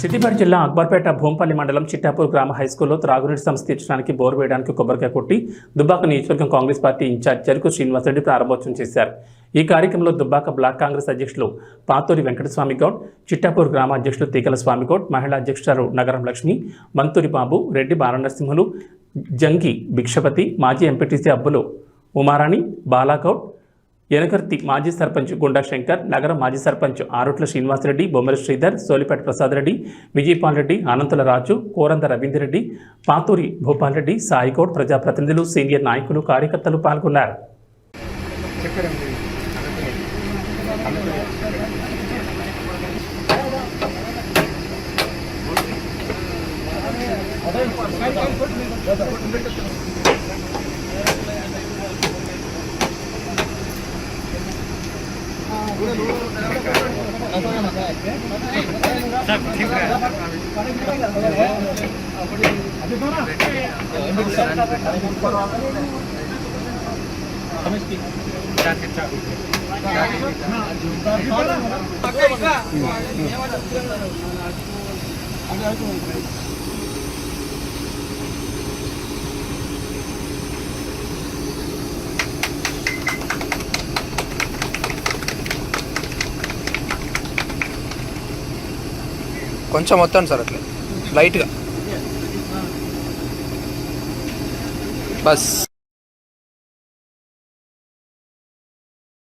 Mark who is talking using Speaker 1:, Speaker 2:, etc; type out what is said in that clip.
Speaker 1: సిద్దిపేట జిల్లా అక్బర్పేట భూంపల్లి మండలం చిట్టాపూర్ గ్రామ హైస్కూల్లో త్రాగునీటి సమస్య తీర్చడానికి బోరు వేయడానికి కొబ్బరికాయ కొట్టి దుబ్బాక నియోజకవర్గం కాంగ్రెస్ పార్టీ ఇన్ఛార్జ్ చెరుకు శ్రీనివాసరెడ్డి ప్రారంభోత్సవం చేశారు. ఈ కార్యక్రమంలో దుబ్బాక బ్లాక్ కాంగ్రెస్ అధ్యక్షులు పాతూరి వెంకటస్వామి గౌడ్, చిట్టాపూర్ గ్రామ అధ్యక్షులు తీగల స్వామి గౌడ్, మహిళా అధ్యక్షురాలు నగరం లక్ష్మి, మంతూరి బాబు, రెడ్డి బాలనరసింహులు, జంగి భిక్షపతి, మాజీ ఎంపీటీసీ అబ్బులు ఉమారాణి, బాలాగౌడ్, ఎనకర్తి మాజీ సర్పంచ్ గుండా శంకర్, నగర మాజీ సర్పంచ్ ఆరుట్ల శ్రీనివాసరెడ్డి, బొమ్మల శ్రీధర్, సోలిపేట ప్రసాద్ రెడ్డి, విజయపాల్ రెడ్డి, ఆనంతుల రాజు, కోరంద రవీందర్ రెడ్డి, పాతూరి భూపాల్ రెడ్డి, సాయిగౌడ్, ప్రజాప్రతినిధులు, సీనియర్ నాయకులు, కార్యకర్తలు పాల్గొన్నారు.
Speaker 2: కొంచెం మొత్తం సార్ అట్లా లైట్గా బస్.